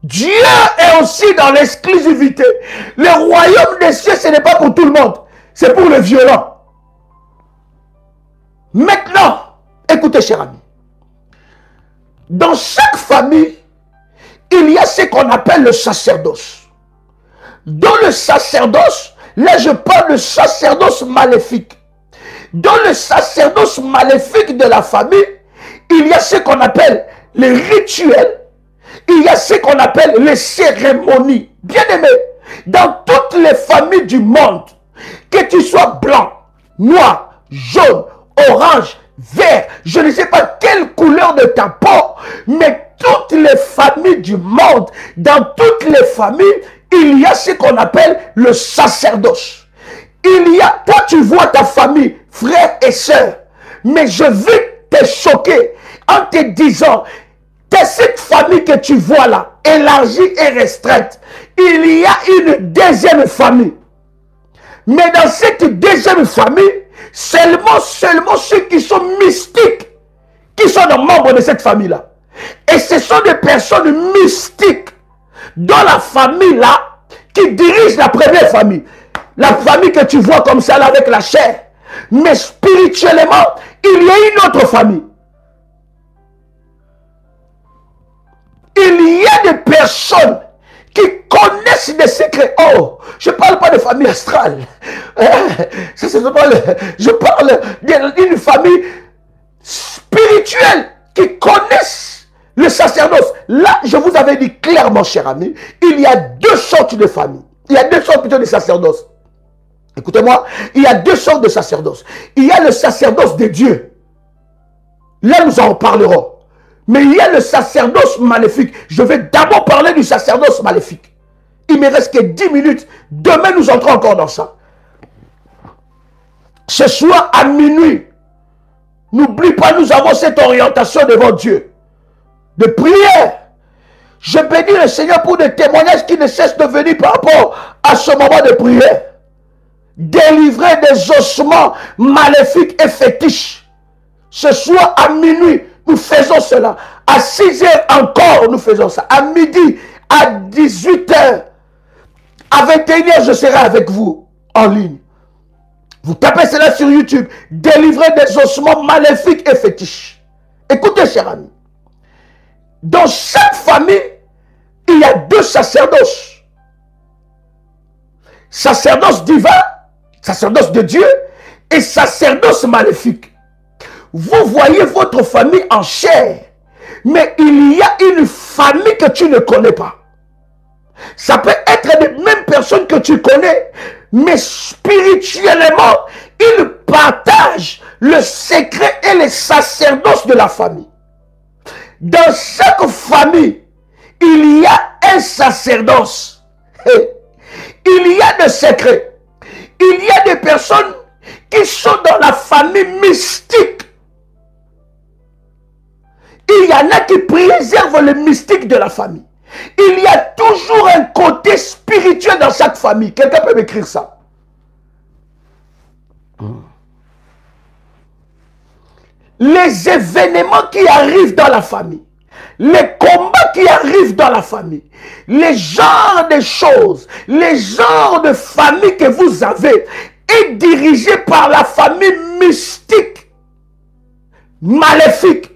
Dieu est aussi dans l'exclusivité. Le royaume des cieux, ce n'est pas pour tout le monde. C'est pour les violents. Maintenant, écoutez, cher ami. Dans chaque famille, il y a ce qu'on appelle le sacerdoce. Dans le sacerdoce, là je parle de sacerdoce maléfique. Dans le sacerdoce maléfique de la famille, il y a ce qu'on appelle les rituels. Il y a ce qu'on appelle les cérémonies. Bien aimé, dans toutes les familles du monde, que tu sois blanc, noir, jaune, orange, vert, je ne sais pas quelle couleur de ta peau, mais toutes les familles du monde, dans toutes les familles, il y a ce qu'on appelle le sacerdoce. Il y a, toi tu vois ta famille, frères et sœurs, mais je veux te choquer en te disant que cette famille que tu vois là, élargie et restreinte, il y a une deuxième famille. Mais dans cette deuxième famille, seulement ceux qui sont mystiques, qui sont des membres de cette famille-là. Et ce sont des personnes mystiques dans la famille-là qui dirigent la première famille. La famille que tu vois comme ça là avec la chair. Mais spirituellement, il y a une autre famille. Il y a des personnes qui connaissent des secrets. Oh, je ne parle pas de famille astrale. Je parle d'une famille spirituelle qui connaissent le sacerdoce. Là, je vous avais dit clairement, cher ami, il y a deux sortes de familles. Il y a deux sortes plutôt de sacerdoce. Écoutez-moi, il y a deux sortes de sacerdoce. Il y a le sacerdoce de Dieu. Là, nous en parlerons. Mais il y a le sacerdoce maléfique. Je vais d'abord parler du sacerdoce maléfique. Il me reste que 10 minutes. Demain, nous entrons encore dans ça. Ce soir, à minuit, n'oublie pas, nous avons cette orientation devant Dieu. De prière. Je bénis le Seigneur pour des témoignages qui ne cessent de venir par rapport à ce moment de prière. Délivrer des ossements maléfiques et fétiches. Ce soir, à minuit, nous faisons cela. À 6 heures encore, nous faisons ça. À midi, à 18 heures, à 21 heures, je serai avec vous en ligne. Vous tapez cela sur YouTube. Délivrer des ossements maléfiques et fétiches. Écoutez, cher ami. Dans chaque famille, il y a deux sacerdoces. Sacerdoce divin, sacerdoce de Dieu, et sacerdoce maléfique. Vous voyez votre famille en chair, mais il y a une famille que tu ne connais pas. Ça peut être les mêmes personnes que tu connais, mais spirituellement, ils partagent le secret et les sacerdoces de la famille. Dans chaque famille, il y a un sacerdoce. Il y a des secrets. Il y a des personnes qui sont dans la famille mystique. Il y en a qui préservent le mystique de la famille. Il y a toujours un côté spirituel dans chaque famille. Quelqu'un peut m'écrire ça? Les événements qui arrivent dans la famille, les combats qui arrivent dans la famille, les genres de choses, les genres de famille que vous avez est dirigé par la famille mystique, maléfique,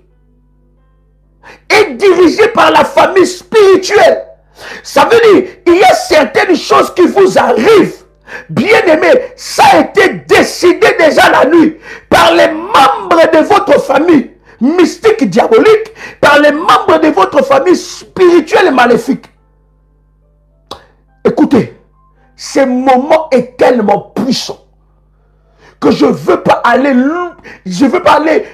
est dirigé par la famille spirituelle. Ça veut dire, il y a certaines choses qui vous arrivent. Bien aimé, ça a été décidé déjà la nuit par les membres de votre famille mystique diabolique, par les membres de votre famille spirituelle et maléfique. Écoutez, ce moment est tellement puissant que je ne veux pas aller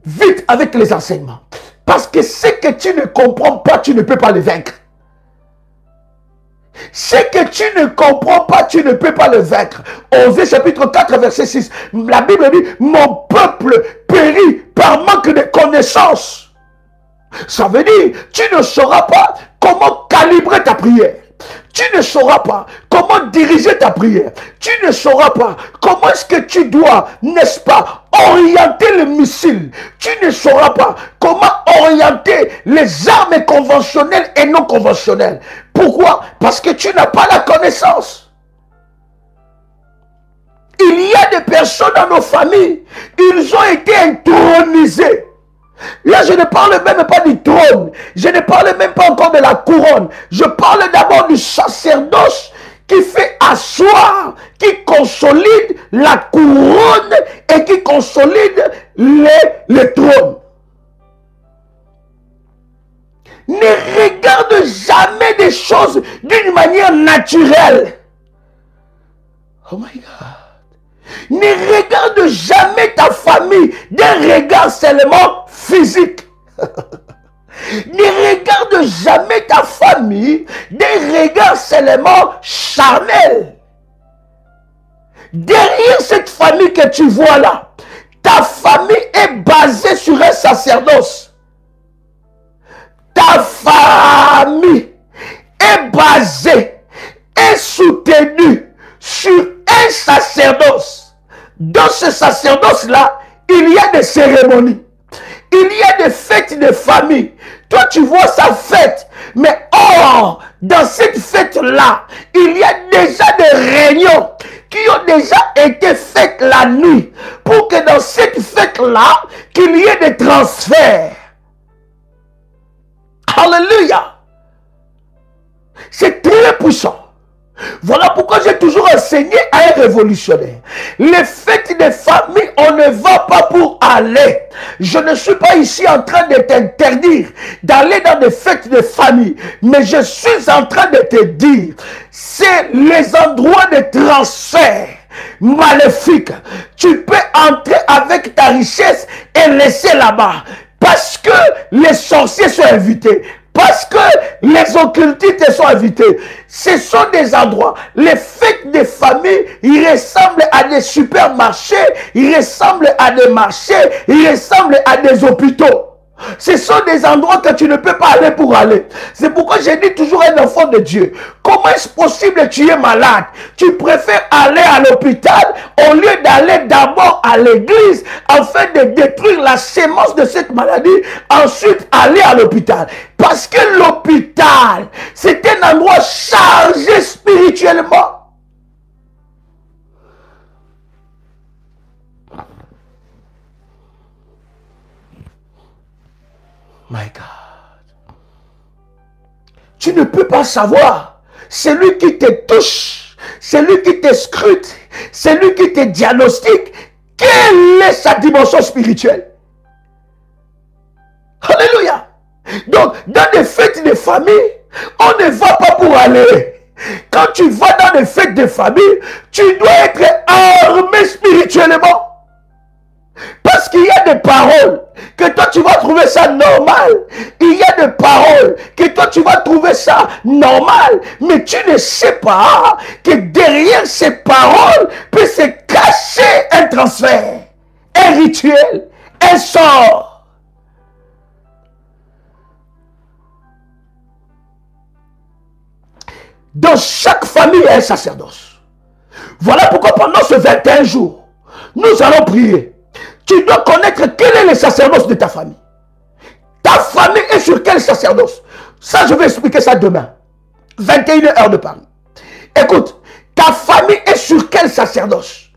vite avec les enseignements. Parce que ce que tu ne comprends pas, tu ne peux pas le vaincre. Ce que tu ne comprends pas, tu ne peux pas le vaincre. Osée chapitre 4, verset 6. La Bible dit, mon peuple périt par manque de connaissances. Ça veut dire, tu ne sauras pas comment calibrer ta prière. Tu ne sauras pas comment diriger ta prière. Tu ne sauras pas comment est-ce que tu dois, n'est-ce pas, orienter le missile. Tu ne sauras pas comment orienter les armes conventionnelles et non conventionnelles. Pourquoi? Parce que tu n'as pas la connaissance. Il y a des personnes dans nos familles, ils ont été intronisés. Là, je ne parle même pas du trône. Je ne parle même pas encore de la couronne. Je parle d'abord du sacerdoce qui fait asseoir, qui consolide la couronne et qui consolide le trône. Ne regarde jamais des choses d'une manière naturelle. Oh my God. Ne regarde jamais ta famille d'un regard seulement physique. Ne regarde jamais ta famille d'un regard seulement charnel. Derrière cette famille que tu vois là, ta famille est basée sur un sacerdoce. ta famille est basée, est soutenue sur un sacerdoce. Dans ce sacerdoce-là, il y a des cérémonies. Il y a des fêtes de famille. Toi, tu vois sa fête. Mais or, dans cette fête-là, il y a déjà des réunions qui ont déjà été faites la nuit. Pour que dans cette fête-là, qu'il y ait des transferts. Alléluia. C'est très puissant. Voilà pourquoi j'ai toujours enseigné à un révolutionnaire. Les fêtes des familles, on ne va pas pour aller. Je ne suis pas ici en train de t'interdire d'aller dans des fêtes de famille. Mais je suis en train de te dire, c'est les endroits de transfert maléfiques. Tu peux entrer avec ta richesse et laisser là-bas. Parce que les sorciers sont invités. Parce que les occultistes sont invités. Ce sont des endroits. Les fêtes de famille, ils ressemblent à des supermarchés, ils ressemblent à des marchés, ils ressemblent à des hôpitaux. Ce sont des endroits que tu ne peux pas aller pour aller. C'est pourquoi j'ai dit toujours à un enfant de Dieu, comment est-ce possible que tu es malade? Tu préfères aller à l'hôpital au lieu d'aller d'abord à l'église afin de détruire la sémence de cette maladie, ensuite aller à l'hôpital. Parce que l'hôpital, c'est un endroit chargé spirituellement. My God. Tu ne peux pas savoir. Celui qui te touche, celui qui te scrute, celui qui te diagnostique, quelle est sa dimension spirituelle? Alléluia. Donc, dans des fêtes de famille, on ne va pas pour aller. Quand tu vas dans des fêtes de famille, tu dois être armé spirituellement. Parce qu'il y a des paroles que toi tu vas trouver ça normal. Il y a des paroles que toi tu vas trouver ça normal. Mais tu ne sais pas que derrière ces paroles peut se cacher un transfert, un rituel, un sort. Dans chaque famille, il y a un sacerdoce. Voilà pourquoi pendant ce 21 jours, nous allons prier. Tu dois connaître quel est le sacerdoce de ta famille. Ta famille est sur quel sacerdoce? Ça, je vais expliquer ça demain. 21h de Paris. Écoute, ta famille est sur quel sacerdoce?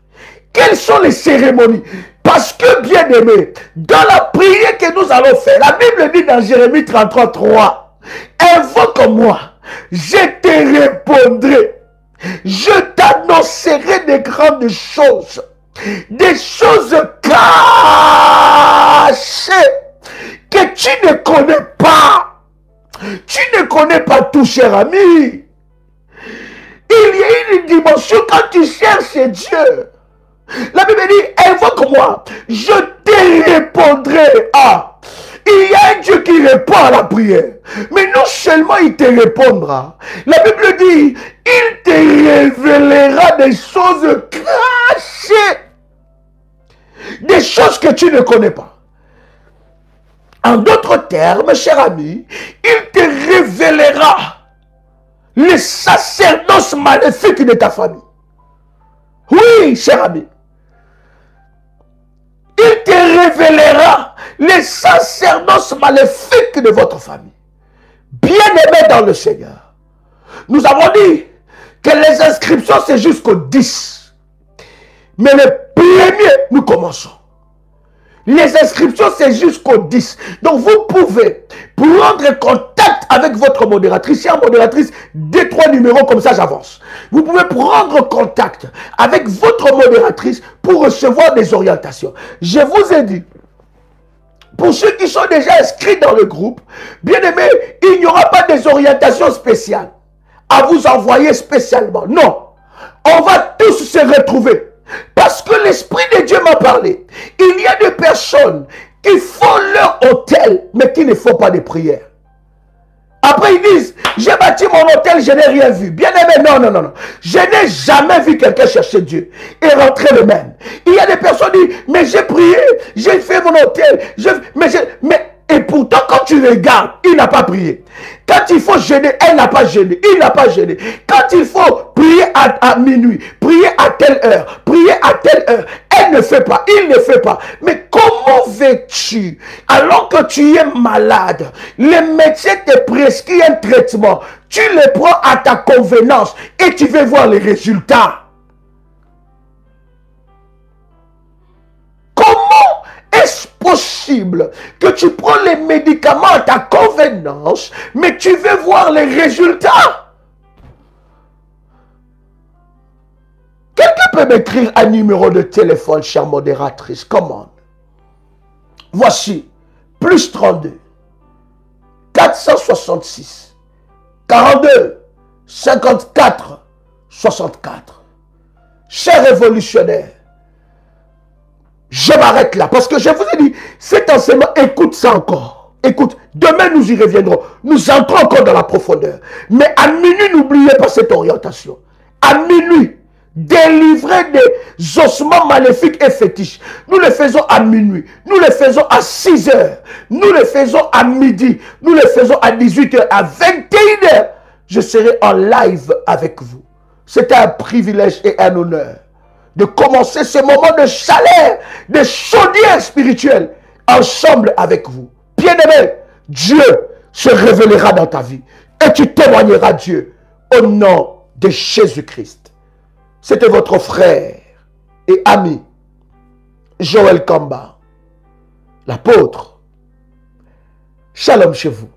Quelles sont les cérémonies? Parce que, bien aimé, dans la prière que nous allons faire, la Bible dit dans Jérémie 33:3, invoque-moi, je te répondrai, je t'annoncerai des grandes choses. Des choses cachées que tu ne connais pas. Tu ne connais pas tout, cher ami. Il y a une dimension quand tu cherches Dieu. La Bible dit, invoque-moi, je te répondrai. Ah, il y a un Dieu qui répond à la prière. Mais non seulement il te répondra. La Bible dit, il te révélera des choses cachées. Des choses que tu ne connais pas. En d'autres termes, cher ami, il te révélera les sacerdoces maléfiques de ta famille. Oui, cher ami. Il te révélera les sacerdoces maléfiques de votre famille. Bien-aimés dans le Seigneur. Nous avons dit que les inscriptions, c'est jusqu'au 10. Mais le premier, nous commençons. Les inscriptions, c'est jusqu'au 10. Donc, vous pouvez prendre contact avec votre modératrice. Chère modératrice, 2-3 numéros, comme ça, j'avance. Vous pouvez prendre contact avec votre modératrice pour recevoir des orientations. Je vous ai dit, pour ceux qui sont déjà inscrits dans le groupe, bien aimé, il n'y aura pas des orientations spéciales à vous envoyer spécialement. Non. On va tous se retrouver. Parce que l'Esprit de Dieu m'a parlé. Il y a des personnes qui font leur hôtel, mais qui ne font pas de prière. Après, ils disent, j'ai bâti mon hôtel, je n'ai rien vu. Bien aimé, non, non, non, non. Je n'ai jamais vu quelqu'un chercher Dieu et rentrer le même. Il y a des personnes qui disent, mais j'ai prié, j'ai fait mon hôtel, mais Et pourtant, quand tu regardes, il n'a pas prié. Quand il faut jeûner, elle n'a pas jeûné. Il n'a pas jeûné. Quand il faut prier à minuit, prier à telle heure, prier à telle heure, elle ne fait pas, il ne fait pas. Mais comment veux-tu, alors que tu es malade, les médecins te prescrivent un traitement, tu le prends à ta convenance et tu veux voir les résultats? Comment est-ce possible que tu prends les médicaments à ta convenance, mais tu veux voir les résultats? Quelqu'un peut m'écrire un numéro de téléphone, chère modératrice? Comment? Voici, plus 32, 466, 42, 54, 64. Cher révolutionnaire, je m'arrête là parce que je vous ai dit, cet enseignement, écoute ça encore. Écoute, demain nous y reviendrons. Nous entrons encore dans la profondeur. Mais à minuit, n'oubliez pas cette orientation. À minuit, délivrer des ossements maléfiques et fétiches. Nous le faisons à minuit. Nous le faisons à 6 heures. Nous le faisons à midi. Nous le faisons à 18 heures. À 21 heures, je serai en live avec vous. C'est un privilège et un honneur de commencer ce moment de chaleur, de chaudière spirituelle, ensemble avec vous. Bien-aimé, Dieu se révélera dans ta vie et tu témoigneras Dieu au nom de Jésus-Christ. C'était votre frère et ami, Joël Kamba, l'apôtre. Shalom chez vous.